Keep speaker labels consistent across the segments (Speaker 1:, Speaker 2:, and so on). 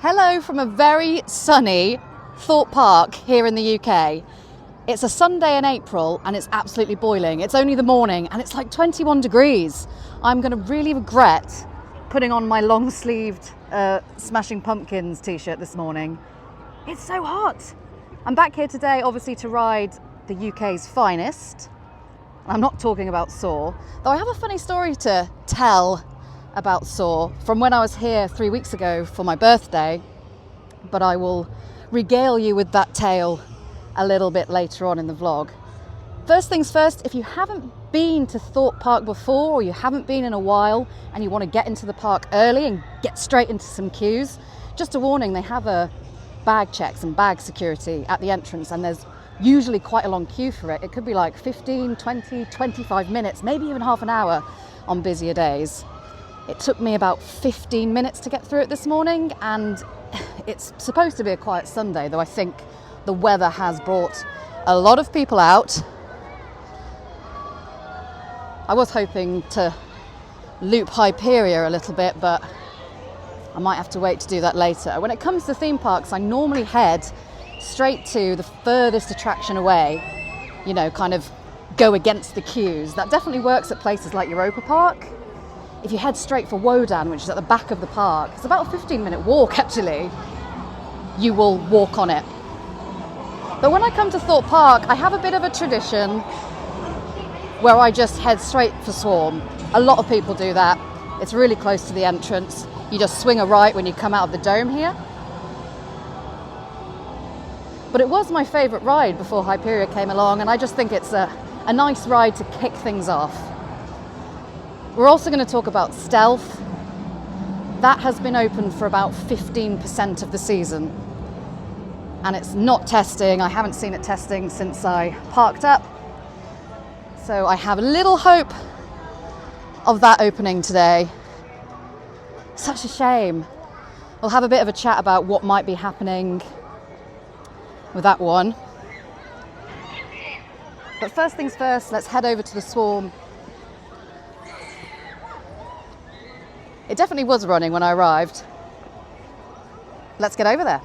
Speaker 1: Hello from a very sunny Thorpe Park here in the UK. It's a Sunday in April and it's absolutely boiling. It's only the morning and it's like 21 degrees. I'm going to really regret putting on my long-sleeved Smashing Pumpkins t-shirt this morning. It's so hot. I'm back here today obviously to ride the UK's finest. I'm not talking about Saw, though I have a funny story to tell about Saw from when I was here 3 weeks ago for my birthday, but I will regale you with that tale a little bit later on in the vlog. First things first, if you haven't been to Thorpe Park before, or you haven't been in a while and you want to get into the park early and get straight into some queues, just a warning, they have a bag checks and bag security at the entrance, and there's usually quite a long queue for it. It could be like 15, 20, 25 minutes, maybe even half an hour on busier days. It took me about 15 minutes to get through it this morning, and it's supposed to be a quiet Sunday, though I think the weather has brought a lot of people out. I was hoping to loop Hyperia a little bit, but I might have to wait to do that later. When it comes to theme parks, I normally head straight to the furthest attraction away, you know, kind of go against the queues. That definitely works at places like Europa Park. If you head straight for Wodan, which is at the back of the park, it's about a 15-minute walk actually, you will walk on it. But when I come to Thorpe Park, I have a bit of a tradition where I just head straight for Swarm. A lot of people do that. It's really close to the entrance. You just swing a right when you come out of the dome here. But it was my favourite ride before Hyperia came along, and I just think it's a nice ride to kick things off. We're also going to talk about Stealth. That has been open for about 15% of the season. And it's not testing. I haven't seen it testing since I parked up. So I have a little hope of that opening today. Such a shame. We'll have a bit of a chat about what might be happening with that one. But first things first, let's head over to the Swarm. It definitely was running when I arrived. Let's get over there.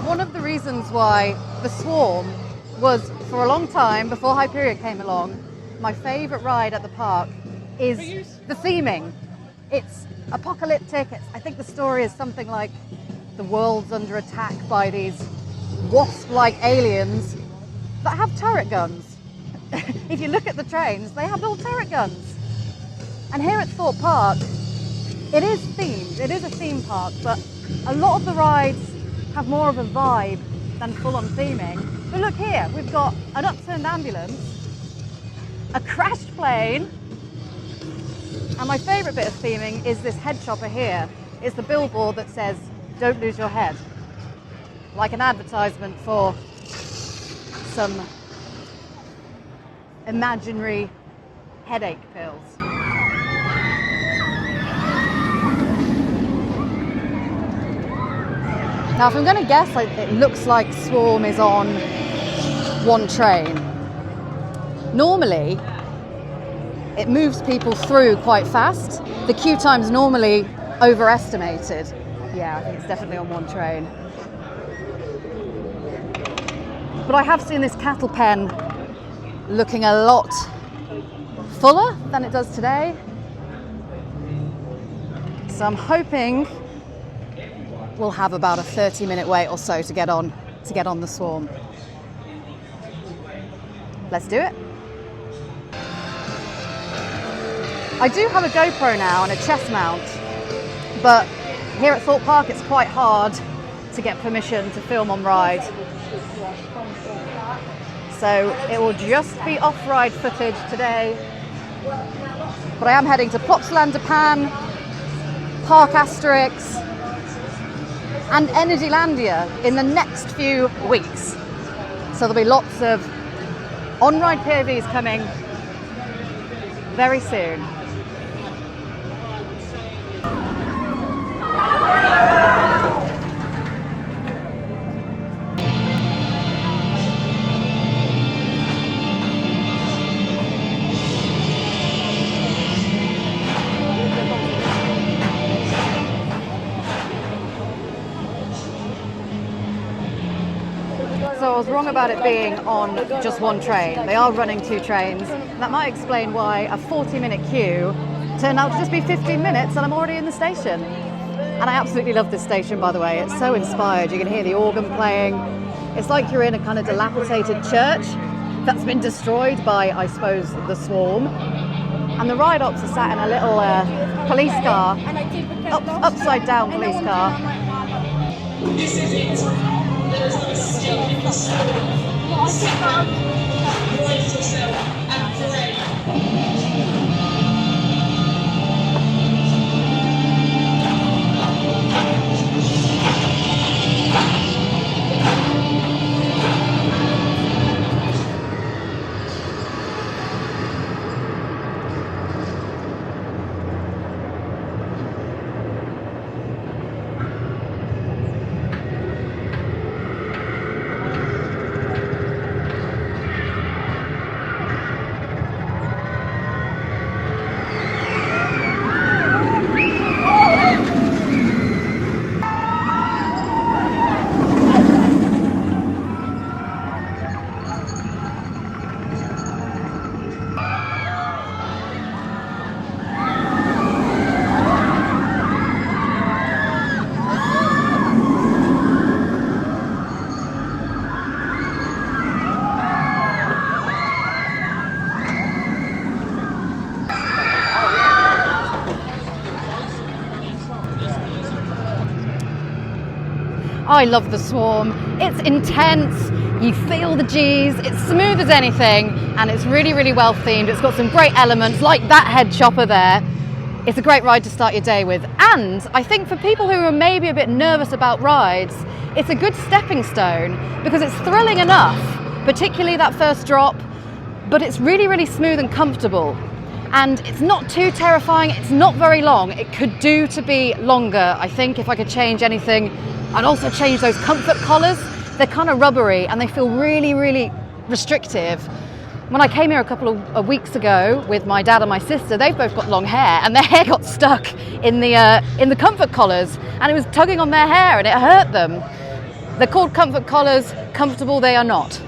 Speaker 1: One of the reasons why the Swarm was, for a long time, before Hyperia came along, my favourite ride at the park is the theming. It's apocalyptic. I think the story is something like the world's under attack by these wasp-like aliens that have turret guns. If you look at the trains, they have little turret guns. And here at Thorpe Park, it is themed. It is a theme park, but a lot of the rides have more of a vibe than full-on theming. But look here, we've got an upturned ambulance, a crashed plane, and my favourite bit of theming is this head chopper here. It's the billboard that says, "Don't lose your head." Like an advertisement for some imaginary headache pills. Now, if I'm going to guess, it looks like Swarm is on one train. Normally, it moves people through quite fast. The queue time's normally overestimated. Yeah, I think it's definitely on one train. But I have seen this cattle pen looking a lot fuller than it does today. So I'm hoping we'll have about a 30-minute wait or so to get on the Swarm. Let's do it. I do have a GoPro now and a chest mount, but here at Thorpe Park it's quite hard to get permission to film on ride. So it will just be off-ride footage today. But I am heading to Plopsaland Japan, Park Asterix, and Energylandia in the next few weeks. So there'll be lots of on-ride POVs coming very soon. So I was wrong about it being on just one train. They are running 2 trains. That might explain why a 40-minute queue turned out to just be 15 minutes and I'm already in the station. And I absolutely love this station, by the way. It's so inspired. You can hear the organ playing. It's like you're in a kind of dilapidated church that's been destroyed by, I suppose, the swarm. And the ride-ops are sat in a little police car, upside down police car.
Speaker 2: This is it. There is no escaping the storm. Sit back, brace yourself, and pray.
Speaker 1: I love the Swarm. It's intense, you feel the G's, it's smooth as anything, and it's really, really well themed. It's got some great elements, like that head chopper there. It's a great ride to start your day with. And I think for people who are maybe a bit nervous about rides, it's a good stepping stone because it's thrilling enough, particularly that first drop, but it's really, really smooth and comfortable. And it's not too terrifying, it's not very long. It could do to be longer, I think, if I could change anything. I'd also change those comfort collars. They're kind of rubbery and they feel really, really restrictive. When I came here a couple of weeks ago with my dad and my sister, they've both got long hair and their hair got stuck in the comfort collars and it was tugging on their hair and it hurt them. They're called comfort collars, comfortable they are not.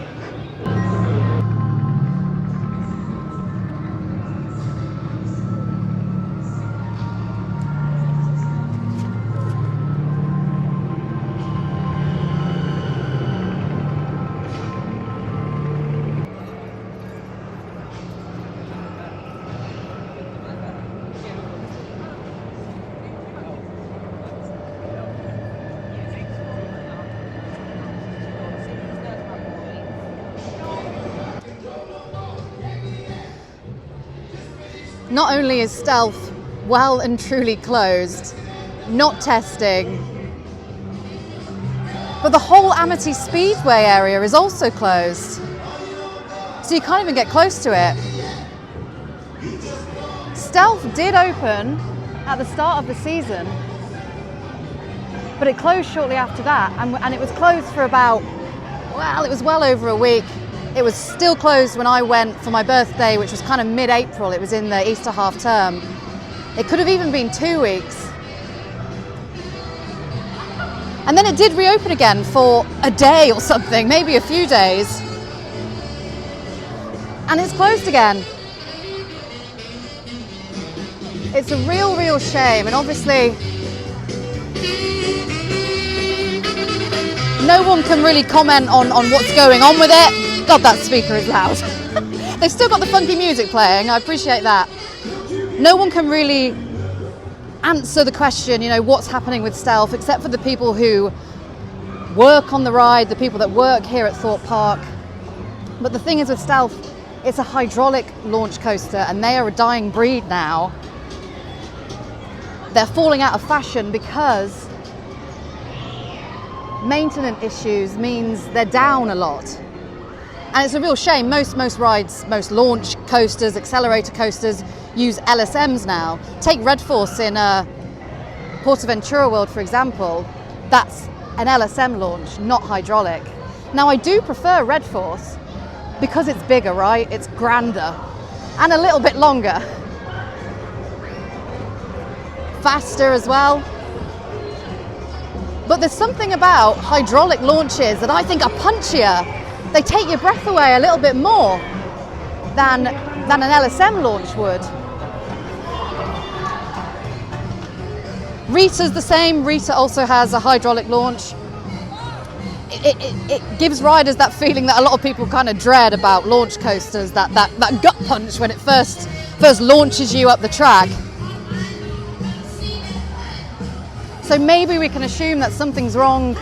Speaker 1: Not only is Stealth well and truly closed, not testing, but the whole Amity Speedway area is also closed. So you can't even get close to it. Stealth did open at the start of the season, but it closed shortly after that, and it was closed for about, well, it was well over a week. It was still closed when I went for my birthday, which was kind of mid-April. It was in the Easter half term. It could have even been 2 weeks. And then it did reopen again for a day or something, maybe a few days. And it's closed again. It's a real, real shame. And obviously, no one can really comment on what's going on with it. God, that speaker is loud. They've still got the funky music playing, I appreciate that. No one can really answer the question, you know, what's happening with Stealth, except for the people who work on the ride, the people that work here at Thorpe Park. But the thing is with Stealth, it's a hydraulic launch coaster and they are a dying breed now. They're falling out of fashion because maintenance issues means they're down a lot. And it's a real shame. Most rides, most launch coasters, accelerator coasters use LSMs now. Take Red Force in Portaventura World, for example. That's an LSM launch, not hydraulic. Now, I do prefer Red Force because it's bigger, right? It's grander and a little bit longer. Faster as well. But there's something about hydraulic launches that I think are punchier. They take your breath away a little bit more than an LSM launch would. Rita's the same. Rita also has a hydraulic launch. It gives riders that feeling that a lot of people kind of dread about launch coasters, that gut punch when it first launches you up the track. So maybe we can assume that something's wrong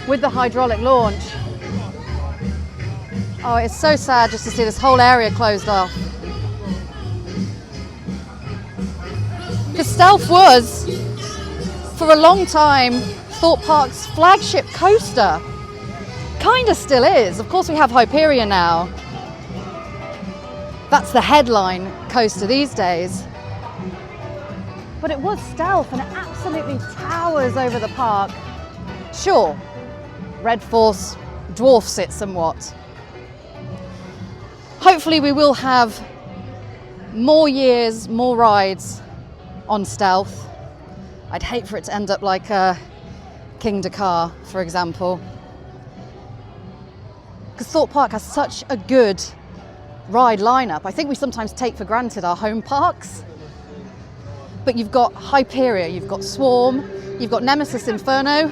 Speaker 1: with the hydraulic launch. Oh, it's so sad just to see this whole area closed off. Because Stealth was, for a long time, Thorpe Park's flagship coaster. Kinda still is. Of course we have Hyperia now. That's the headline coaster these days. But it was Stealth, and it absolutely towers over the park. Sure, Red Force dwarfs it somewhat. Hopefully we will have more years, more rides on Stealth. I'd hate for it to end up like King Dakar, for example. Because Thorpe Park has such a good ride lineup. I think we sometimes take for granted our home parks. But you've got Hyperia, you've got Swarm, you've got Nemesis Inferno,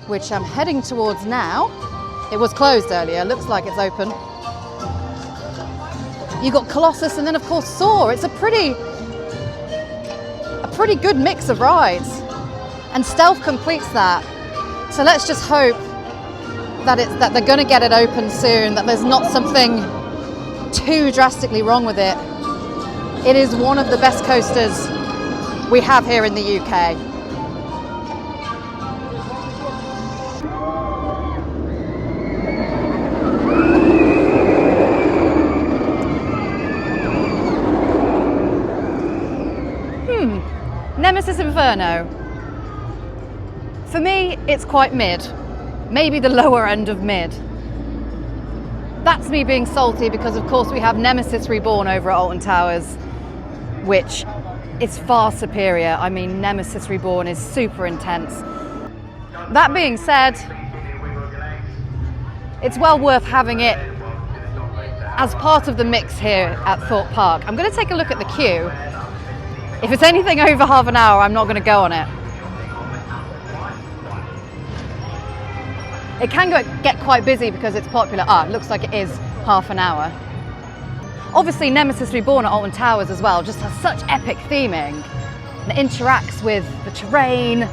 Speaker 1: which I'm heading towards now. It was closed earlier, looks like it's open. You've got Colossus, and then of course Soar. It's a pretty good mix of rides. And Stealth completes that. So let's just hope that they're going to get it open soon, that there's not something too drastically wrong with it. It is one of the best coasters we have here in the UK. Nemesis Inferno. For me, it's quite mid. Maybe the lower end of mid. That's me being salty because of course we have Nemesis Reborn over at Alton Towers, which is far superior. I mean, Nemesis Reborn is super intense. That being said, it's well worth having it as part of the mix here at Thorpe Park. I'm going to take a look at the queue. If it's anything over half an hour, I'm not going to go on it. It can get quite busy because it's popular. It looks like it is half an hour. Obviously, Nemesis Reborn at Alton Towers as well just has such epic theming and interacts with the terrain.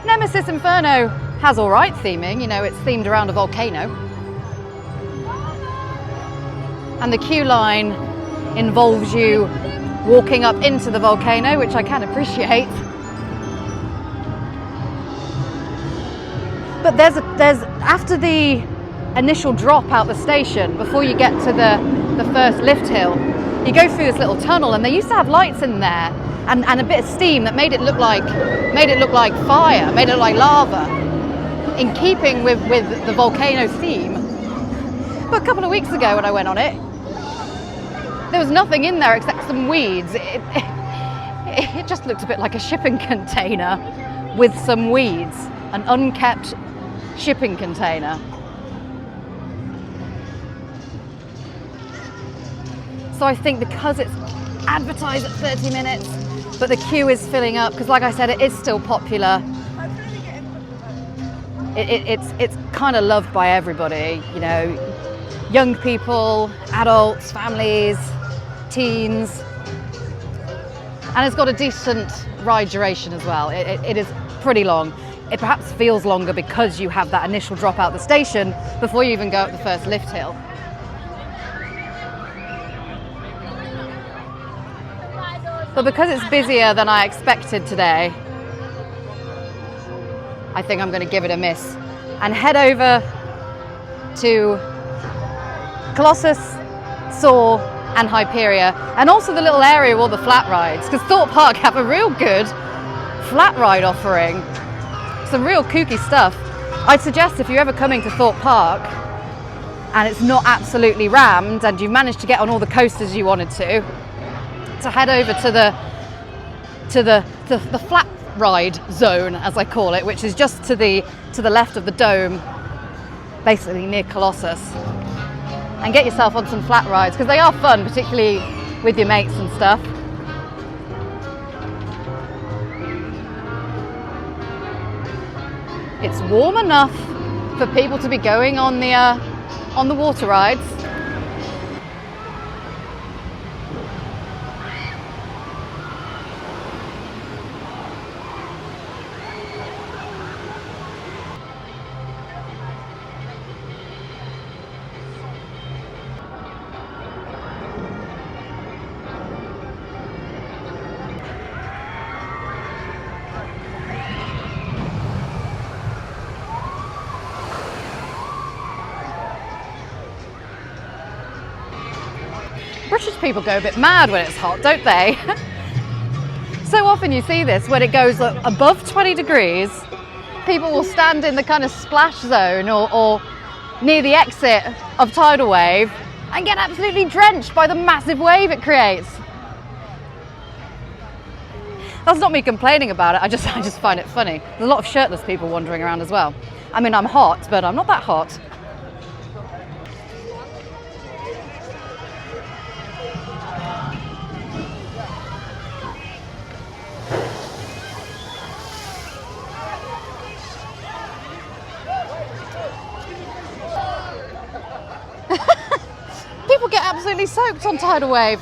Speaker 1: Nemesis Inferno has all right theming, you know, it's themed around a volcano. And the queue line involves you walking up into the volcano, which I can appreciate. But there's after the initial drop out the station, before you get to the first lift hill, you go through this little tunnel, and they used to have lights in there and a bit of steam that made it look like fire, made it look like lava, in keeping with the volcano theme. But a couple of weeks ago when I went on it, there was nothing in there except some weeds. It just looked a bit like a shipping container with some weeds, an unkept shipping container. So I think because it's advertised at 30 minutes, but the queue is filling up, because like I said, it is still popular. It's kind of loved by everybody, you know, young people, adults, families, teens. And it's got a decent ride duration as well. It is pretty long. It perhaps feels longer because you have that initial drop out the station before you even go up the first lift hill. But because it's busier than I expected today, I think I'm going to give it a miss and head over to Colossus, Soar and Hyperia, and also the little area with all the flat rides, because Thorpe Park have a real good flat ride offering. Some real kooky stuff. I'd suggest if you're ever coming to Thorpe Park and it's not absolutely rammed and you've managed to get on all the coasters you wanted to head over to the ride zone, as I call it, which is just to the left of the dome, basically near Colossus. And get yourself on some flat rides, because they are fun, particularly with your mates and stuff. It's warm enough for people to be going on the water rides. British people go a bit mad when it's hot, don't they? So often you see this when it goes above 20 degrees, people will stand in the kind of splash zone or near the exit of tidal wave and get absolutely drenched by the massive wave it creates. That's not me complaining about it, I just find it funny. There's a lot of shirtless people wandering around as well. I mean, I'm hot, but I'm not that hot. People get absolutely soaked on tidal wave.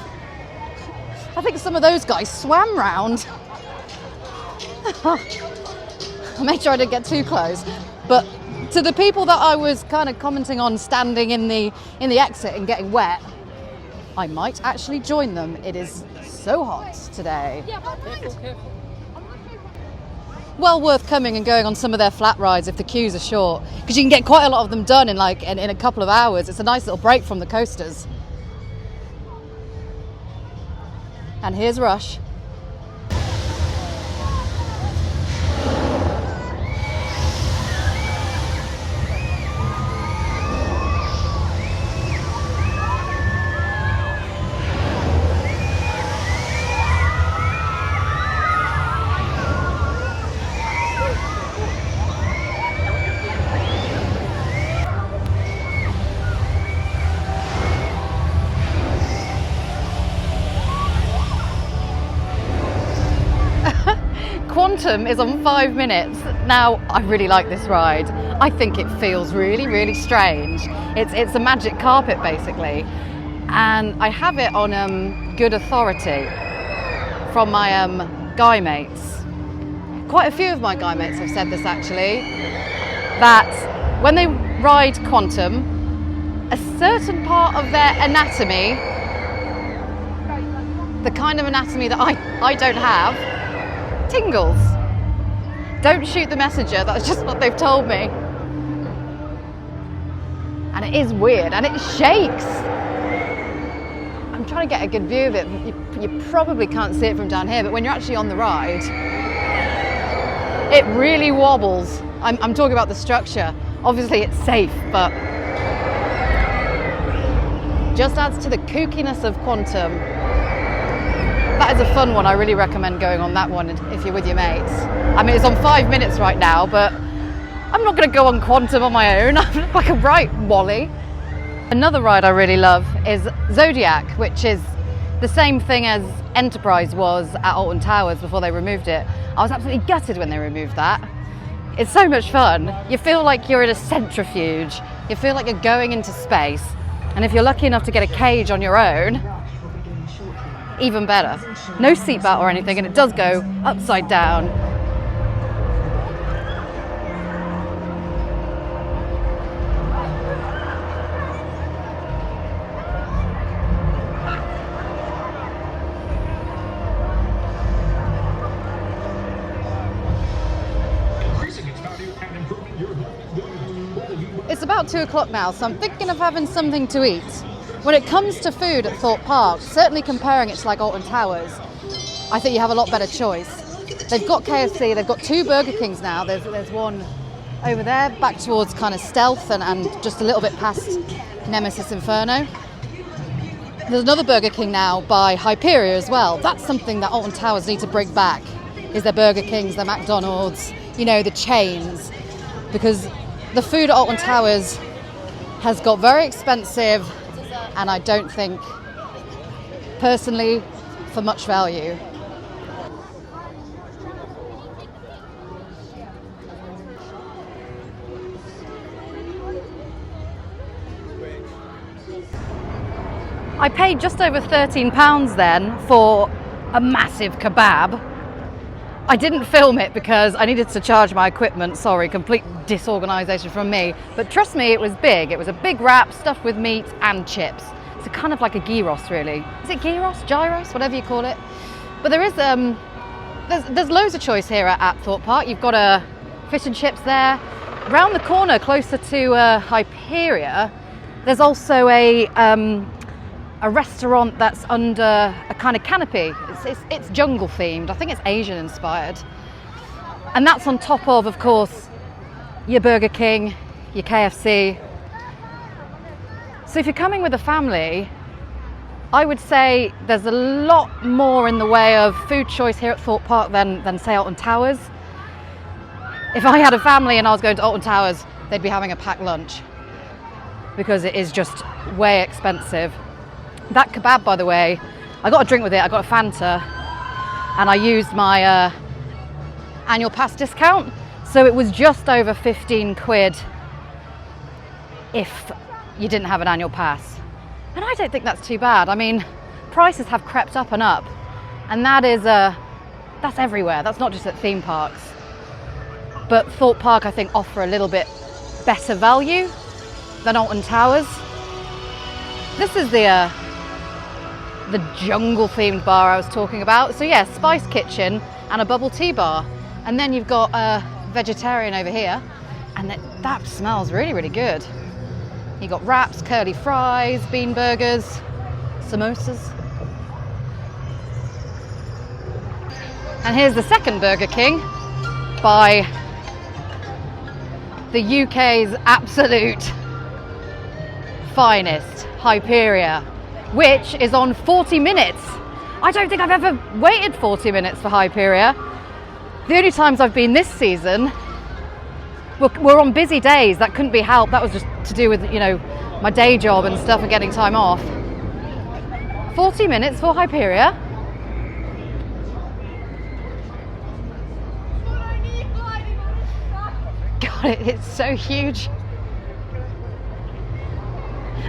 Speaker 1: I think some of those guys swam round. I made sure I didn't get too close. But to the people that I was kind of commenting on standing in the exit and getting wet, I might actually join them. It is so hot today. Well worth coming and going on some of their flat rides if the queues are short, because you can get quite a lot of them done in in a couple of hours. It's a nice little break from the coasters. And here's Rush. Quantum is on 5 minutes. Now, I really like this ride. I think it feels really, really strange. It's a magic carpet, basically. And I have it on good authority from my guy mates. Quite a few of my guy mates have said this, actually, that when they ride Quantum, a certain part of their anatomy, the kind of anatomy that I don't have, tingles. Don't shoot the messenger, that's just what they've told me. And it is weird, and it shakes. I'm trying to get a good view of it. You probably can't see it from down here, but when you're actually on the ride, it really wobbles. I'm talking about the structure. Obviously it's safe, but just adds to the kookiness of Quantum. That is a fun one. I really recommend going on that one if you're with your mates. I mean, it's on 5 minutes right now, but I'm not going to go on Quantum on my own. I'm like a right wally. Another ride I really love is Zodiac, which is the same thing as Enterprise was at Alton Towers before they removed it. I was absolutely gutted when they removed that. It's so much fun. You feel like you're in a centrifuge. You feel like you're going into space. And if you're lucky enough to get a cage on your own, even better. No seatbelt or anything, and it does go upside down. It's about 2 o'clock now, so I'm thinking of having something to eat. When it comes to food at Thorpe Park, certainly comparing it to like Alton Towers, I think you have a lot better choice. They've got KFC, they've got 2 Burger Kings now. There's one over there, back towards kind of Stealth and just a little bit past Nemesis Inferno. There's another Burger King now by Hyperia as well. That's something that Alton Towers need to bring back. is the Burger Kings, the McDonald's, you know, the chains, because the food at Alton Towers has got very expensive, and I don't think, personally, for much value. I paid just over £13 then for a massive kebab. I didn't film it because I needed to charge my equipment. Sorry, complete disorganisation from me. But trust me, it was big. It was a big wrap stuffed with meat and chips. It's kind of like a gyros, really. Is it gyros? Gyros? Whatever you call it. But there is there's loads of choice here at Thorpe Park. You've got a fish and chips there. Round the corner, closer to Hyperia, there's also a restaurant that's under a kind of canopy. It's jungle themed. I think it's Asian inspired. And that's on top of course, your Burger King, your KFC. So if you're coming with a family, I would say there's a lot more in the way of food choice here at Thorpe Park than say Alton Towers. If I had a family and I was going to Alton Towers, they'd be having a packed lunch because it is just way expensive. That kebab, by the way, I got a drink with it. I got a Fanta, and I used my annual pass discount, so it was just over 15 quid if you didn't have an annual pass. And I don't think that's too bad. I mean, prices have crept up and up, and that's everywhere. That's not just at theme parks. But Thorpe Park, I think, offer a little bit better value than Alton Towers. This is the jungle themed bar I was talking about. So yeah, Spice Kitchen and a bubble tea bar. And then you've got a vegetarian over here, and that smells really, really good. You've got wraps, curly fries, bean burgers, samosas. And here's the second Burger King by the UK's absolute finest, Hyperia, which is on 40 minutes. I don't think I've ever waited 40 minutes for Hyperia. The only times I've been this season were on busy days. That couldn't be helped. That was just to do with, you know, my day job and stuff and getting time off. 40 minutes for Hyperia. God, it's so huge.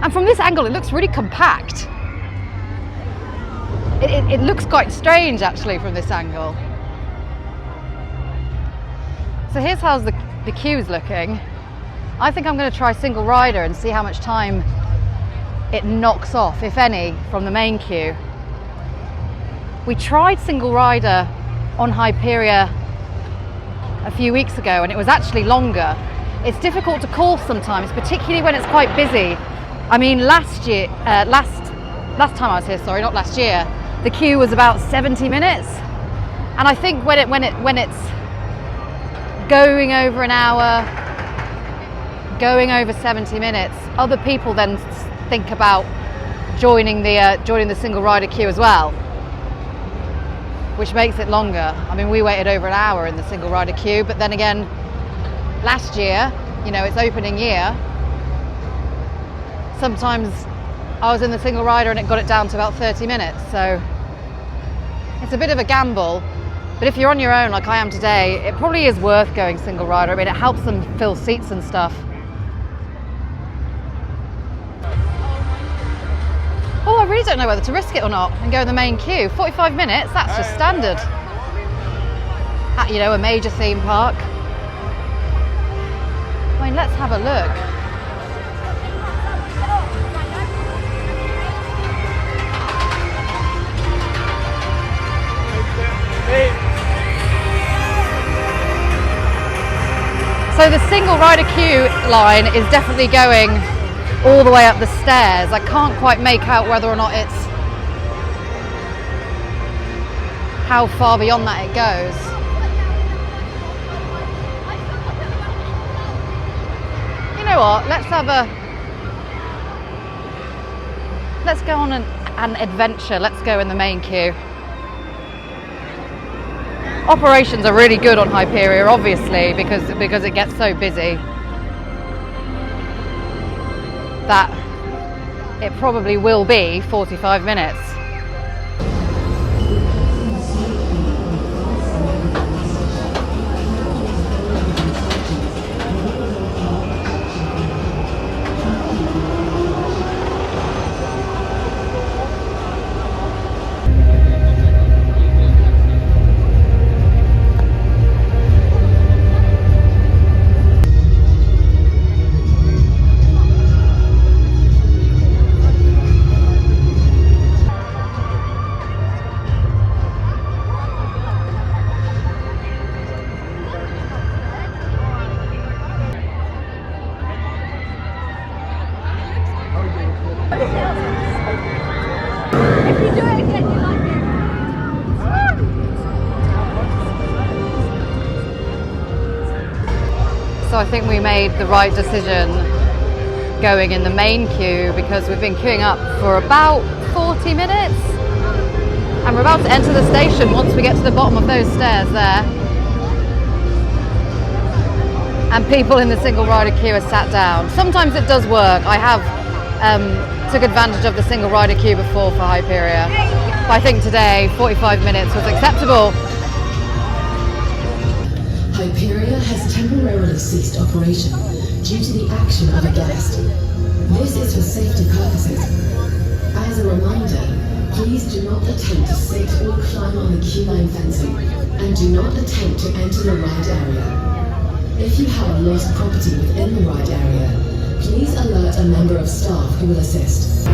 Speaker 1: And from this angle, it looks really compact. It looks quite strange, actually, from this angle. So here's how the queue's looking. I think I'm going to try single rider and see how much time it knocks off, if any, from the main queue. We tried single rider on Hyperia a few weeks ago, and it was actually longer. It's difficult to call sometimes, particularly when it's quite busy. I mean, last time I was here, sorry, not last year, the queue was about 70 minutes. And I think when it's going over an hour, going over 70 minutes, other people then think about joining the single rider queue as well, which makes it longer. I mean, we waited over an hour in the single rider queue, but then again, last year, you know, it's opening year. Sometimes I was in the single rider and it got it down to about 30 minutes. So it's a bit of a gamble. But if you're on your own like I am today, it probably is worth going single rider. I mean, it helps them fill seats and stuff. Oh, I really don't know whether to risk it or not and go in the main queue. 45 minutes, that's just standard. At, you know, a major theme park. I mean, let's have a look. So the single rider queue line is definitely going all the way up the stairs. I can't quite make out whether or not it's how far beyond that it goes. You know what? Let's go on an adventure. Let's go in the main queue. Operations are really good on Hyperia, obviously, because it gets so busy that it probably will be 45 minutes. So I think we made the right decision going in the main queue, because we've been queuing up for about 40 minutes and we're about to enter the station once we get to the bottom of those stairs there. And people in the single rider queue are sat down. Sometimes it does work. I have took advantage of the single rider queue before for Hyperia, but I think today 45 minutes was acceptable.
Speaker 3: Hyperia has temporarily ceased operation due to the action of a guest. This is for safety purposes. As a reminder, please do not attempt to sit or climb on the queue line fencing, and do not attempt to enter the ride area. If you have lost property within the ride area, please alert a member of staff who will assist.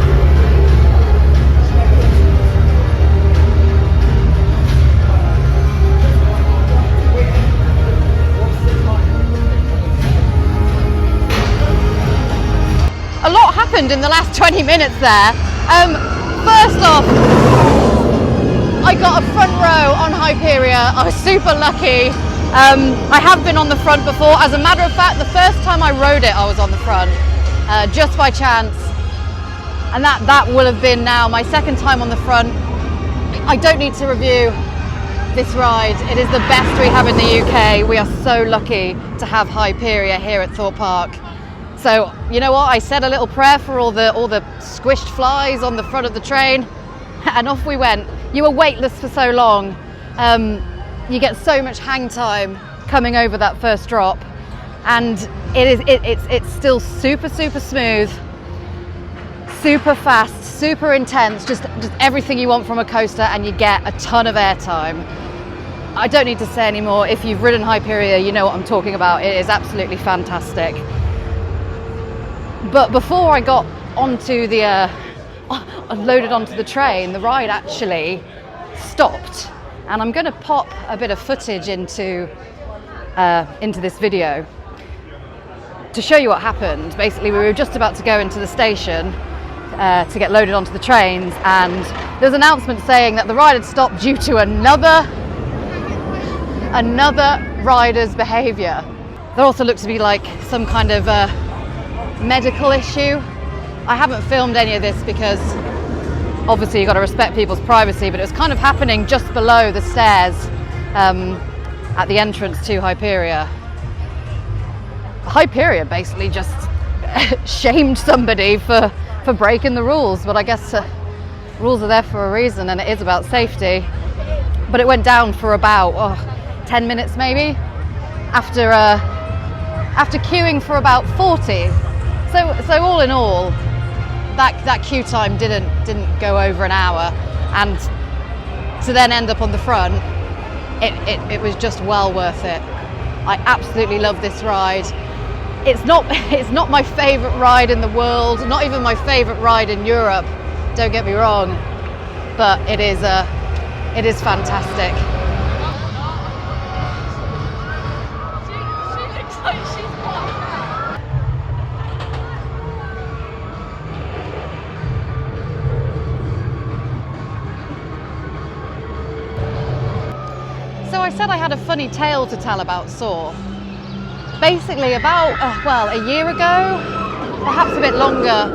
Speaker 1: A lot happened in the last 20 minutes there. First off, I got a front row on Hyperia. I was super lucky. I have been on the front before. As a matter of fact, the first time I rode it, I was on the front, just by chance. And that will have been now my second time on the front. I don't need to review this ride. It is the best we have in the UK. We are so lucky to have Hyperia here at Thorpe Park. So, you know what, I said a little prayer for all the squished flies on the front of the train, and off we went. You were weightless for so long. You get so much hang time coming over that first drop, and it's still super smooth, super fast, super intense, just everything you want from a coaster, and you get a ton of airtime. I don't need to say any more. If you've ridden Hyperia, you know what I'm talking about. It is absolutely fantastic. But before I got onto the loaded onto the train, the ride actually stopped, and I'm going to pop a bit of footage into this video to show you what happened. Basically, we were just about to go into the station to get loaded onto the trains, and there was an announcement saying that the ride had stopped due to another rider's behaviour. There also looked to be like some kind of medical issue. I haven't filmed any of this because obviously you've got to respect people's privacy, but it was kind of happening just below the stairs at the entrance to Hyperia. Hyperia basically just shamed somebody for breaking the rules, but I guess rules are there for a reason, and it is about safety. But it went down for about 10 minutes maybe, after queuing for about 40. So all in all, that queue time didn't go over an hour, and to then end up on the front, it was just well worth it. I absolutely love this ride. It's not my favourite ride in the world, not even my favourite ride in Europe, don't get me wrong, but it is fantastic.
Speaker 2: She looks like she's black.
Speaker 1: So I said I had a funny tale to tell about Saw. Basically about, a year ago, perhaps a bit longer,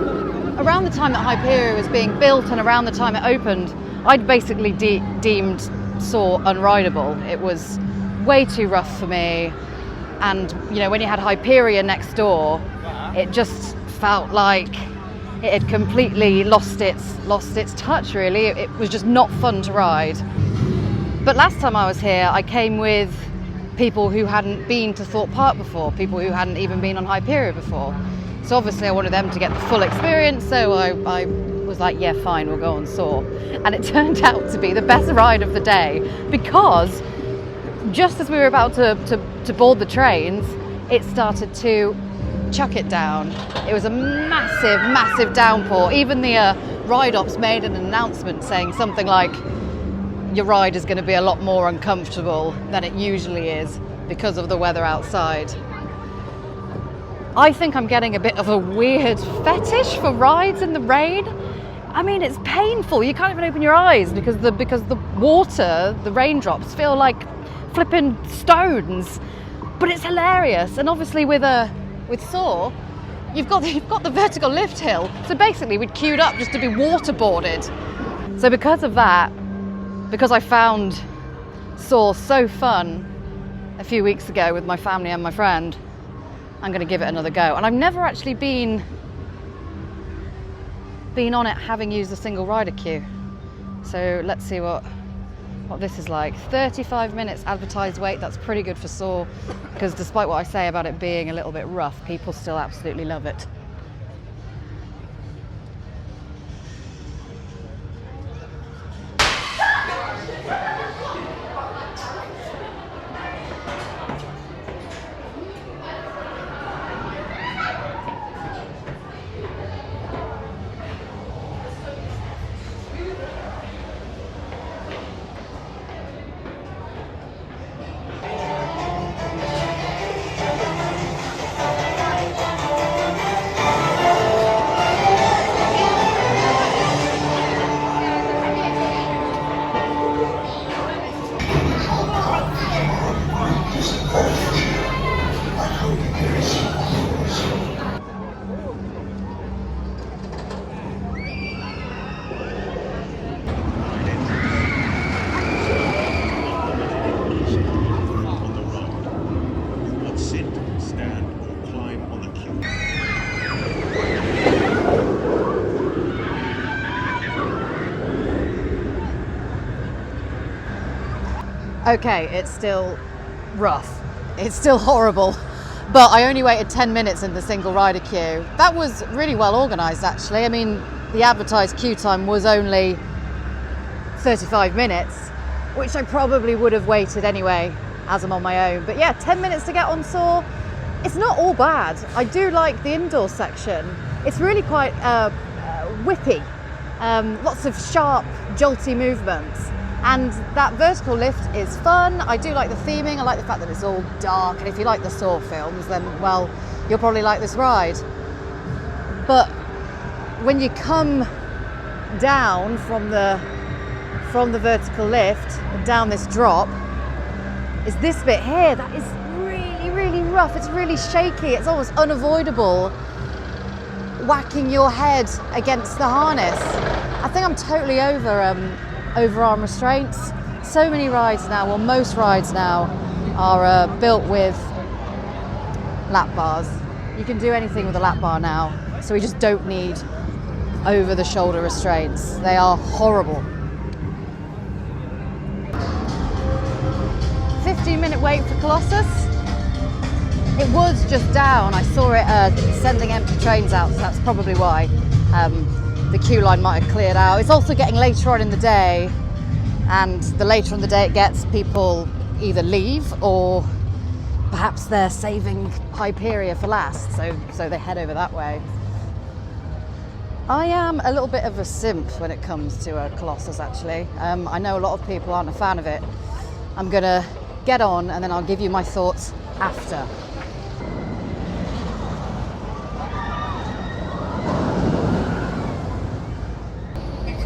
Speaker 1: around the time that Hyperia was being built and around the time it opened, I'd basically deemed saw unrideable. It was way too rough for me. And, you know, when you had Hyperia next door, it just felt like it had completely lost its touch, really. It was just not fun to ride. But last time I was here, I came with people who hadn't been to Thorpe Park before, people who hadn't even been on Hyperia before. So obviously I wanted them to get the full experience, so I was like, yeah, fine, we'll go on Soar. And it turned out to be the best ride of the day, because just as we were about to board the trains, it started to chuck it down. It was a massive, massive downpour. Even the ride ops made an announcement saying something like, your ride is going to be a lot more uncomfortable than it usually is because of the weather outside. I think I'm getting a bit of a weird fetish for rides in the rain. I mean, it's painful. You can't even open your eyes because the water, the raindrops, feel like flipping stones. But it's hilarious. And obviously with Soar, you've got the vertical lift hill. So basically we'd queued up just to be waterboarded. So because of that, because I found Soar so fun a few weeks ago with my family and my friend, I'm going to give it another go. And I've never actually been on it having used a single rider queue. So let's see what this is like. 35 minutes advertised wait, that's pretty good for Soar, because despite what I say about it being a little bit rough, people still absolutely love it. Okay, it's still rough. It's still horrible. But I only waited 10 minutes in the single rider queue. That was really well organised, actually. I mean, the advertised queue time was only 35 minutes, which I probably would have waited anyway as I'm on my own. But yeah, 10 minutes to get on Soar. It's not all bad. I do like the indoor section. It's really quite whippy. Lots of sharp, jolty movements. And that vertical lift is fun. I do like the theming. I like the fact that it's all dark. And if you like the Saw films, then, well, you'll probably like this ride. But when you come down from the vertical lift and down this drop, is this bit here that is really, really rough. It's really shaky. It's almost unavoidable whacking your head against the harness. I think I'm totally over arm restraints. So many rides now, well, most rides now are built with lap bars. You can do anything with a lap bar now, so we just don't need over the shoulder restraints. They are horrible. 15-minute wait for Colossus. It was just down. I saw it sending empty trains out, so that's probably why. The queue line might have cleared out. It's also getting later on in the day, and the later in the day it gets, people either leave or perhaps they're saving Hyperia for last, so they head over that way. I am a little bit of a simp when it comes to Colossus, actually. I know a lot of people aren't a fan of it. I'm gonna get on and then I'll give you my thoughts after.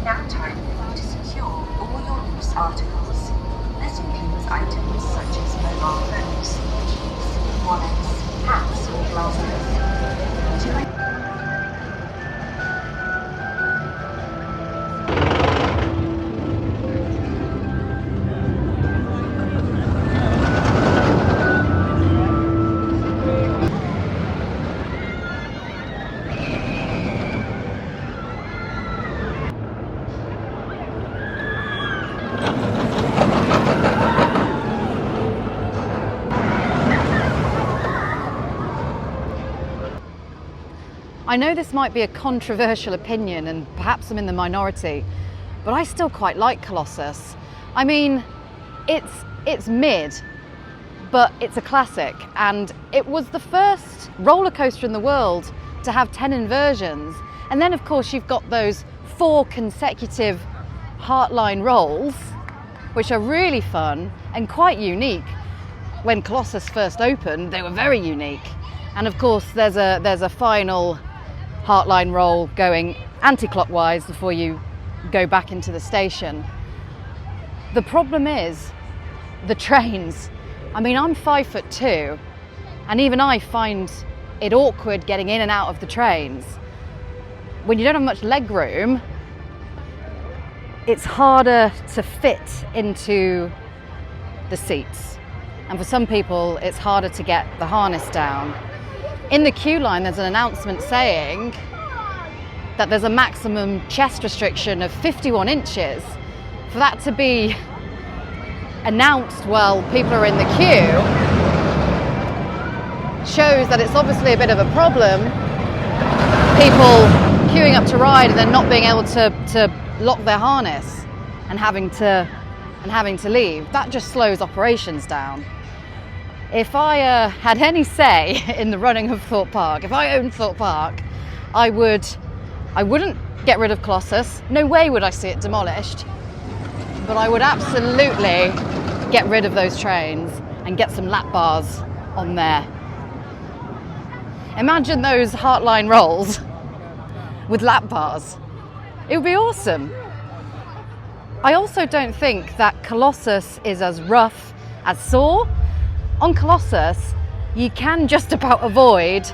Speaker 4: Now time for you to secure all your loose articles. This includes items such as mobile phones, keys, wallets, hats or glasses.
Speaker 1: I know this might be a controversial opinion and perhaps I'm in the minority, but I still quite like Colossus. I mean, it's mid, but it's a classic, and it was the first roller coaster in the world to have 10 inversions. And then of course you've got those 4 consecutive heartline rolls, which are really fun and quite unique. When Colossus first opened, they were very unique. And of course there's a final heartline roll going anti-clockwise before you go back into the station. The problem is the trains. I mean, I'm 5'2", and even I find it awkward getting in and out of the trains. When you don't have much leg room, it's harder to fit into the seats. And for some people, it's harder to get the harness down. In the queue line, there's an announcement saying that there's a maximum chest restriction of 51 inches. For that to be announced while people are in the queue shows that it's obviously a bit of a problem. People queuing up to ride and then not being able to lock their harness and having to leave. That just slows operations down. If I had any say in the running of Thorpe Park, if I owned Thorpe Park, I wouldn't get rid of Colossus. No way would I see it demolished. But I would absolutely get rid of those trains and get some lap bars on there. Imagine those heartline rolls with lap bars. It would be awesome. I also don't think that Colossus is as rough as Soar. On Colossus, you can just about avoid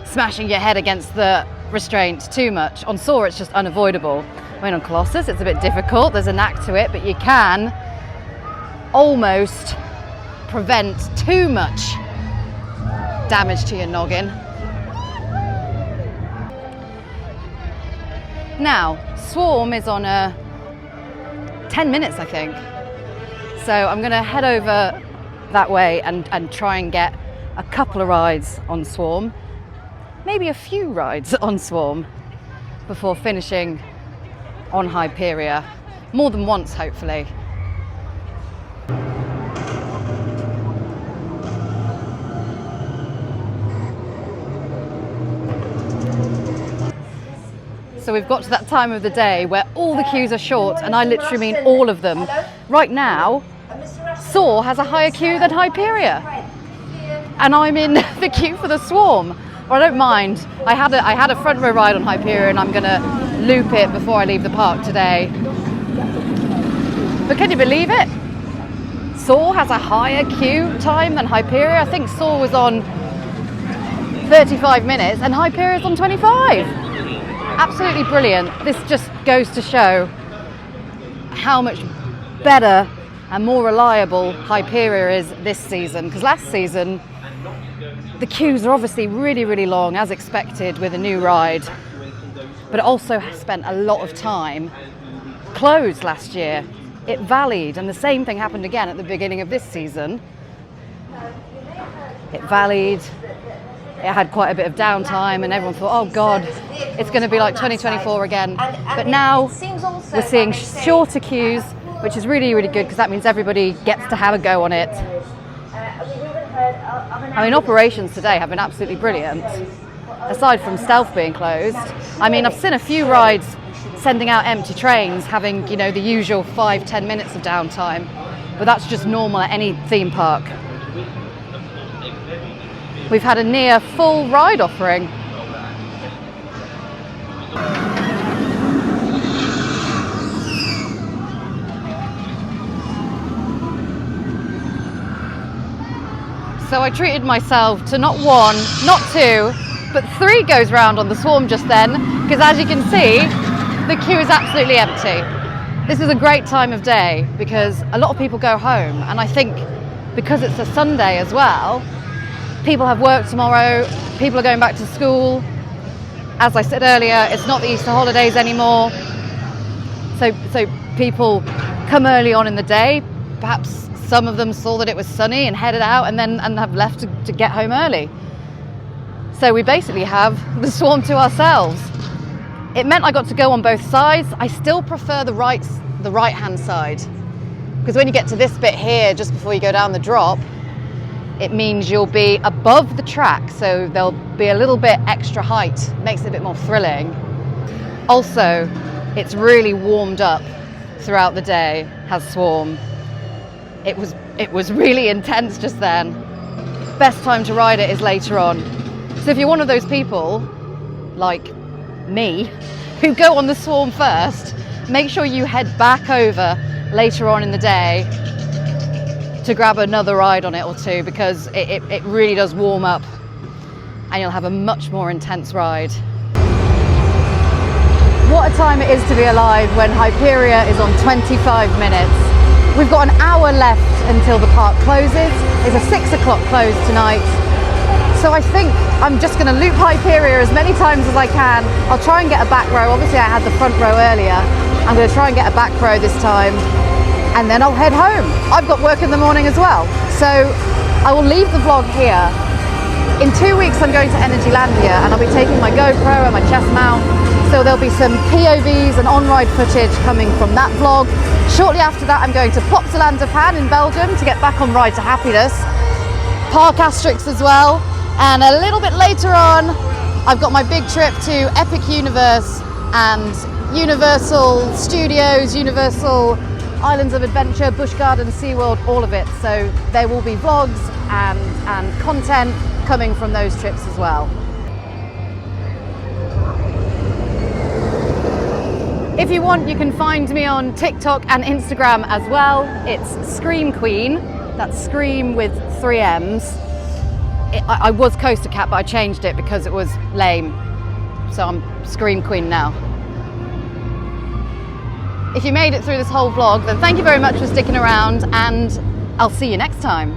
Speaker 1: smashing your head against the restraint too much. On Soar, it's just unavoidable. I mean, on Colossus, it's a bit difficult. There's a knack to it, but you can almost prevent too much damage to your noggin. Now, Swarm is on 10 minutes, I think. So I'm going to head over that way and try and get a couple of rides on Swarm, maybe a few rides on Swarm before finishing on Hyperia, more than once hopefully. So we've got to that time of the day where all the queues are short, and I literally mean all of them. Right now, Soar has a higher queue than Hyperia, and I'm in the queue for the Swarm. Well, I don't mind. I had a front row ride on Hyperia, and I'm going to loop it before I leave the park today. But can you believe it? Soar has a higher queue time than Hyperia. I think Soar was on 35 minutes and Hyperia is on 25. Absolutely brilliant. This just goes to show how much better and more reliable Hyperia is this season, because last season the queues are obviously really, really long as expected with a new ride, but it also has spent a lot of time closed last year. It valleyed, and the same thing happened again at the beginning of this season. It valleyed, it had quite a bit of downtime, and everyone thought, oh God, it's going to be like 2024 again. But now we're seeing shorter queues, which is really, really good, because that means everybody gets to have a go on it. I mean, operations today have been absolutely brilliant, aside from Stealth being closed. I mean, I've seen a few rides sending out empty trains, having, you know, the usual 5-10 minutes of downtime, but that's just normal at any theme park. We've had a near full ride offering. So I treated myself to not one, not two, but 3 goes round on the Swarm just then, because as you can see, the queue is absolutely empty. This is a great time of day because a lot of people go home, and I think because it's a Sunday as well, people have work tomorrow, people are going back to school. As I said earlier, it's not the Easter holidays anymore. So people come early on in the day. Perhaps some of them saw that it was sunny and headed out and have left to get home early. So we basically have the swarm to ourselves. It meant I got to go on both sides. I still prefer the right-hand side, because when you get to this bit here, just before you go down the drop, it means you'll be above the track, so there'll be a little bit extra height. Makes it a bit more thrilling. Also, it's really warmed up throughout the day, has Swarm. It was really intense just then. Best time to ride it is later on. So if you're one of those people, like me, who go on the Swarm first, make sure you head back over later on in the day to grab another ride on it or two, because it really does warm up and you'll have a much more intense ride. What a time it is to be alive when Hyperia is on 25 minutes. We've got an hour left until the park closes. It's a 6 o'clock close tonight. So I think I'm just going to loop Hyperia as many times as I can. I'll try and get a back row. Obviously I had the front row earlier. I'm going to try and get a back row this time, and then I'll head home. I've got work in the morning as well. So I will leave the vlog here. In 2 weeks I'm going to Energylandia, and I'll be taking my GoPro and my chest mount. So there'll be some POVs and on-ride footage coming from that vlog. Shortly after that, I'm going to Plopsaland Japan in Belgium to get back on Ride to Happiness. Park Asterix as well. And a little bit later on, I've got my big trip to Epic Universe and Universal Studios, Universal Islands of Adventure, Busch Gardens, SeaWorld, all of it. So there will be vlogs and content coming from those trips as well. If you want, you can find me on TikTok and Instagram as well. It's Scream Queen. That's Scream with 3 M's. I was Coaster Cat, but I changed it because it was lame. So I'm Scream Queen now. If you made it through this whole vlog, then thank you very much for sticking around, and I'll see you next time.